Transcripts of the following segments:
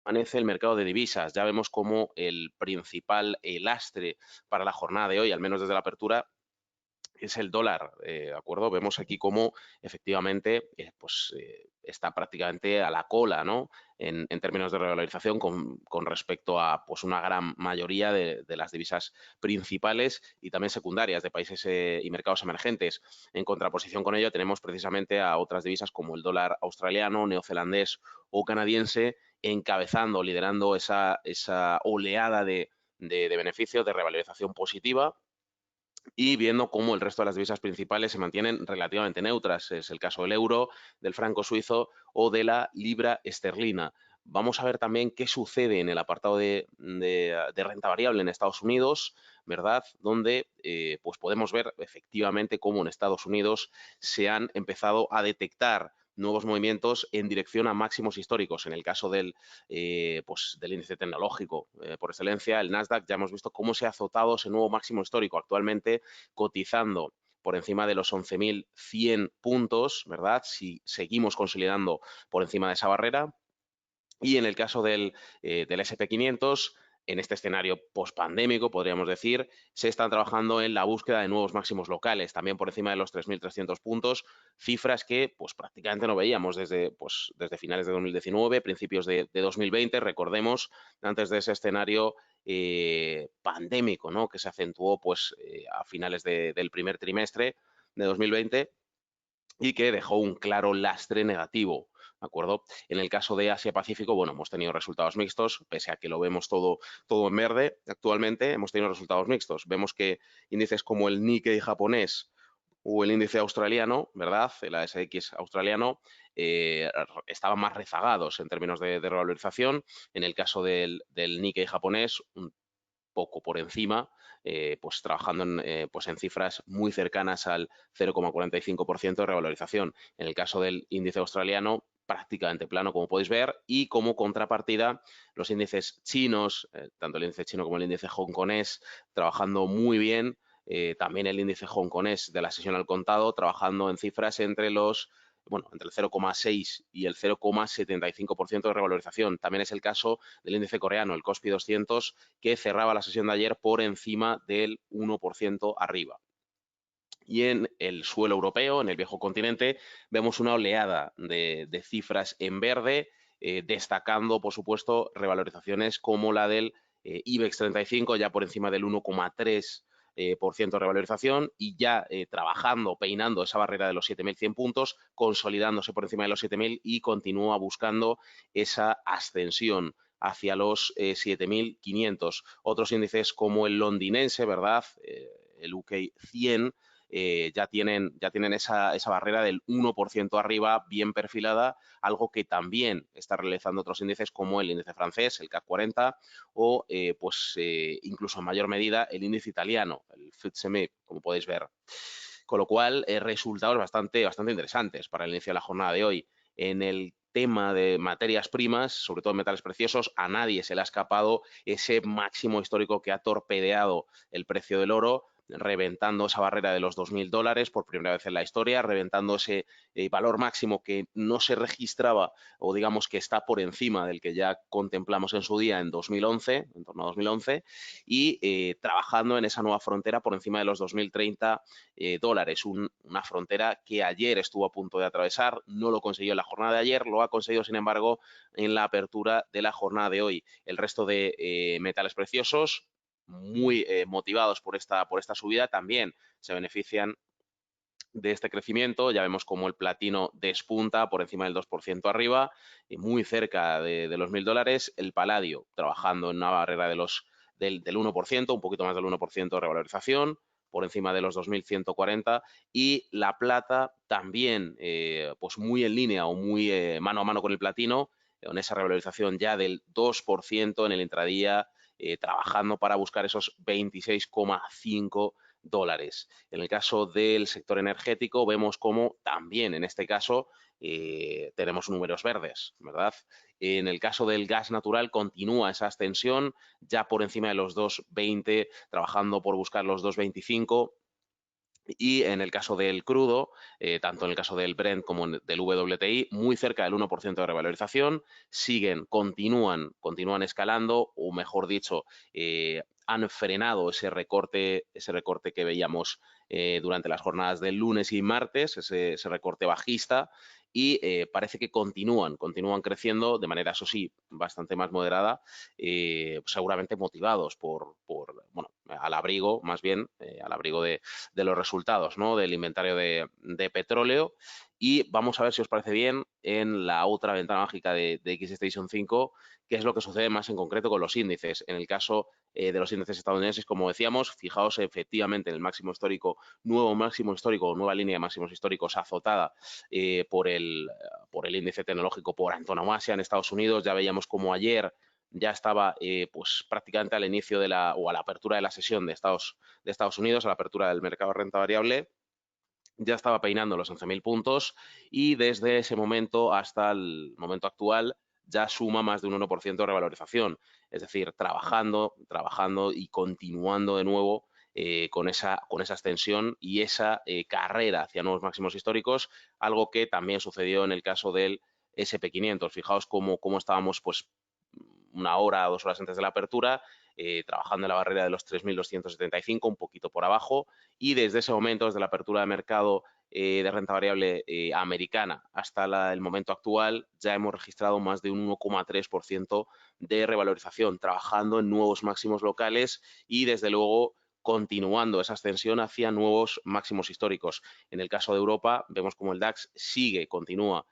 amanece el mercado de divisas. Ya vemos como el principal lastre para la jornada de hoy, al menos desde la apertura, es el dólar, ¿de acuerdo? Vemos aquí cómo efectivamente está prácticamente a la cola, ¿no? En términos de revalorización con respecto a pues, una gran mayoría de las divisas principales y también secundarias de países y mercados emergentes. En contraposición con ello tenemos precisamente a otras divisas como el dólar australiano, neozelandés o canadiense encabezando, liderando esa oleada de beneficios, de revalorización positiva y viendo cómo el resto de las divisas principales se mantienen relativamente neutras. Es el caso del euro, del franco suizo o de la libra esterlina. Vamos a ver también qué sucede en el apartado de renta variable en Estados Unidos, ¿verdad? Donde pues podemos ver efectivamente cómo en Estados Unidos se han empezado a detectar nuevos movimientos en dirección a máximos históricos. En el caso del índice tecnológico por excelencia, el Nasdaq, ya hemos visto cómo se ha azotado ese nuevo máximo histórico, actualmente cotizando por encima de los 11.100 puntos, ¿verdad? Si seguimos consolidando por encima de esa barrera. Y en el caso del SP500, en este escenario pospandémico, podríamos decir, se están trabajando en la búsqueda de nuevos máximos locales, también por encima de los 3.300 puntos, cifras que pues, prácticamente no veíamos desde finales de 2019, principios de 2020, recordemos, antes de ese escenario pandémico, ¿no? Que se acentuó pues, a finales del primer trimestre de 2020 y que dejó un claro lastre negativo. ¿De acuerdo? En el caso de Asia-Pacífico, bueno, hemos tenido resultados mixtos, pese a que lo vemos todo en verde. Actualmente hemos tenido resultados mixtos. Vemos que índices como el Nikkei japonés o el índice australiano, ¿verdad? El ASX australiano, estaban más rezagados en términos de revalorización. En el caso del Nikkei japonés, un poco por encima, pues trabajando en cifras muy cercanas al 0,45% de revalorización. En el caso del índice australiano, prácticamente plano, como podéis ver, y como contrapartida, los índices chinos, tanto el índice chino como el índice hongkonés, trabajando muy bien. También el índice hongkonés de la sesión al contado, trabajando en cifras entre el 0,6 y el 0,75% de revalorización. También es el caso del índice coreano, el Kospi 200, que cerraba la sesión de ayer por encima del 1% arriba. Y en el suelo europeo, en el viejo continente, vemos una oleada de cifras en verde, destacando, por supuesto, revalorizaciones como la del IBEX 35, ya por encima del 1,3% por ciento de revalorización y ya trabajando, peinando esa barrera de los 7.100 puntos, consolidándose por encima de los 7.000 y continúa buscando esa ascensión hacia los 7.500. Otros índices como el londinense, ¿verdad? El UK 100, ya tienen esa barrera del 1% arriba bien perfilada, algo que también está realizando otros índices como el índice francés, el CAC 40, o incluso en mayor medida el índice italiano, el FTSE MIB, como podéis ver. Con lo cual, resultados bastante interesantes para el inicio de la jornada de hoy. En el tema de materias primas, sobre todo metales preciosos, a nadie se le ha escapado ese máximo histórico que ha torpedeado el precio del oro, reventando esa barrera de los $2.000 por primera vez en la historia, reventando ese valor máximo que no se registraba o digamos que está por encima del que ya contemplamos en su día en 2011, en torno a 2011, y trabajando en esa nueva frontera por encima de los 2.030 dólares, una frontera que ayer estuvo a punto de atravesar, no lo consiguió en la jornada de ayer, lo ha conseguido sin embargo en la apertura de la jornada de hoy. El resto de metales preciosos, muy motivados por esta subida, también se benefician de este crecimiento. Ya vemos como el platino despunta por encima del 2% arriba y muy cerca de los $1.000. El paladio trabajando en una barrera del 1%, un poquito más del 1% de revalorización, por encima de los 2.140, y la plata también pues muy en línea o muy mano a mano con el platino, con esa revalorización ya del 2% en el intradía, trabajando para buscar esos 26,5 dólares. En el caso del sector energético vemos como también en este caso tenemos números verdes, ¿verdad? En el caso del gas natural continúa esa ascensión ya por encima de los 2,20, trabajando por buscar los 2,25. Y en el caso del crudo, tanto en el caso del Brent como del WTI, muy cerca del 1% de revalorización, continúan escalando, o mejor dicho, han frenado ese recorte que veíamos durante las jornadas del lunes y martes, ese recorte bajista, y parece que continúan creciendo de manera, eso sí, bastante más moderada, seguramente motivados bueno, al abrigo, más bien, al abrigo de los resultados, ¿no?, del inventario de petróleo. Y vamos a ver si os parece bien en la otra ventana mágica de XStation 5, qué es lo que sucede más en concreto con los índices. En el caso de los índices estadounidenses, como decíamos, fijaos efectivamente en el máximo histórico, nuevo máximo histórico, nueva línea de máximos históricos azotada por el índice tecnológico por antonomasia en Estados Unidos. Ya veíamos como ayer ya estaba pues prácticamente al inicio o a la apertura de la sesión de Estados Unidos, a la apertura del mercado de renta variable, ya estaba peinando los 11.000 puntos, y desde ese momento hasta el momento actual ya suma más de un 1% de revalorización. Es decir, trabajando y continuando de nuevo con esa extensión y esa carrera hacia nuevos máximos históricos, algo que también sucedió en el caso del SP500. Fijaos cómo estábamos pues una hora o 2 horas antes de la apertura, trabajando en la barrera de los 3.275, un poquito por abajo, y desde ese momento, desde la apertura de mercado de renta variable americana hasta el momento actual, ya hemos registrado más de un 1,3% de revalorización, trabajando en nuevos máximos locales y, desde luego, continuando esa ascensión hacia nuevos máximos históricos. En el caso de Europa, vemos como el DAX continúa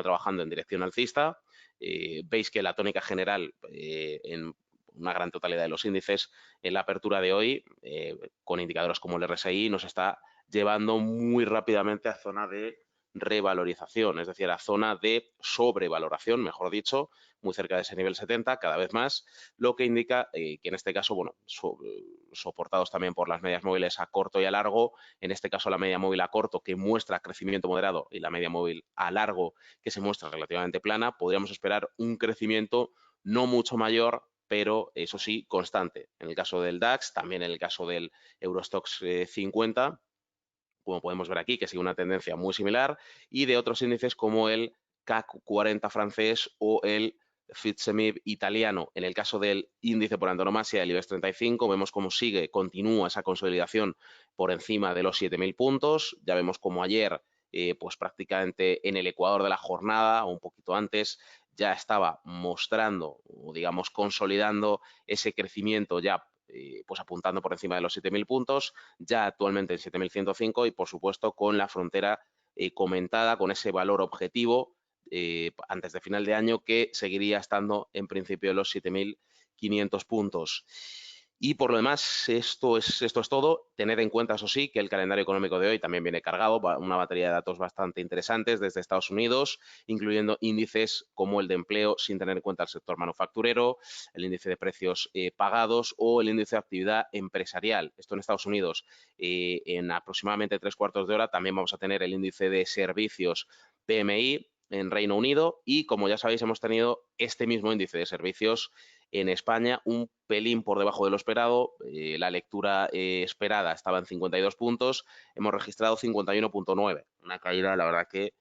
trabajando en dirección alcista. Veis que la tónica general en una gran totalidad de los índices en la apertura de hoy, con indicadores como el RSI, nos está llevando muy rápidamente a zona de revalorización, es decir, a zona de sobrevaloración, mejor dicho, muy cerca de ese nivel 70, cada vez más, lo que indica que en este caso, bueno, soportados también por las medias móviles a corto y a largo, en este caso la media móvil a corto, que muestra crecimiento moderado, y la media móvil a largo, que se muestra relativamente plana, podríamos esperar un crecimiento no mucho mayor, pero eso sí, constante. En el caso del DAX, también en el caso del Eurostoxx 50, como podemos ver aquí, que sigue una tendencia muy similar, y de otros índices como el CAC 40 francés o el FTSE italiano. En el caso del índice por antonomasia, el IBEX 35, vemos cómo continúa esa consolidación por encima de los 7.000 puntos. Ya vemos como ayer, pues prácticamente en el ecuador de la jornada, o un poquito antes, ya estaba mostrando, o digamos consolidando ese crecimiento, ya pues apuntando por encima de los 7.000 puntos, ya actualmente en 7.105, y por supuesto con la frontera comentada, con ese valor objetivo antes de final de año, que seguiría estando en principio en los 7.500 puntos. Y por lo demás, esto es todo. Tened en cuenta, eso sí, que el calendario económico de hoy también viene cargado, una batería de datos bastante interesantes desde Estados Unidos, incluyendo índices como el de empleo, sin tener en cuenta el sector manufacturero, el índice de precios pagados o el índice de actividad empresarial. Esto en Estados Unidos. En aproximadamente 3/4 de hora también vamos a tener el índice de servicios PMI en Reino Unido, y, como ya sabéis, hemos tenido este mismo índice de servicios en España, un pelín por debajo de lo esperado. La lectura esperada estaba en 52 puntos, hemos registrado 51,9. Una caída, la verdad que,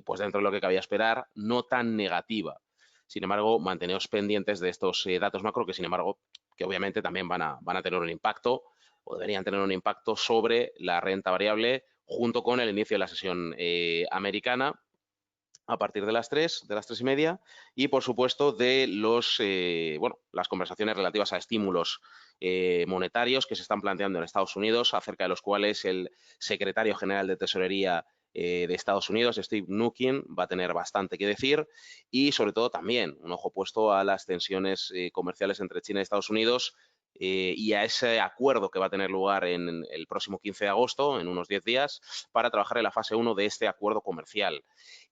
pues dentro de lo que cabía esperar, no tan negativa. Sin embargo, manteneos pendientes de estos datos macro, que sin embargo, que obviamente también van a tener un impacto, o deberían tener un impacto sobre la renta variable, junto con el inicio de la sesión americana a partir de las 3:30, y por supuesto de las conversaciones relativas a estímulos monetarios que se están planteando en Estados Unidos, acerca de los cuales el secretario general de Tesorería de Estados Unidos, Steve Mnuchin, va a tener bastante que decir, y sobre todo también un ojo puesto a las tensiones comerciales entre China y Estados Unidos, y a ese acuerdo que va a tener lugar en el próximo 15 de agosto, en unos 10 días, para trabajar en la fase 1 de este acuerdo comercial.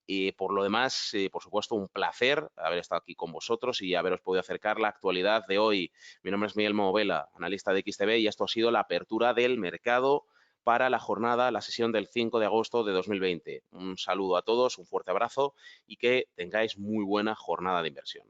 Y por lo demás, por supuesto, un placer haber estado aquí con vosotros y haberos podido acercar la actualidad de hoy. Mi nombre es Miguel Movela, analista de XTB, y esto ha sido la apertura del mercado para la sesión del 5 de agosto de 2020. Un saludo a todos, un fuerte abrazo, y que tengáis muy buena jornada de inversión.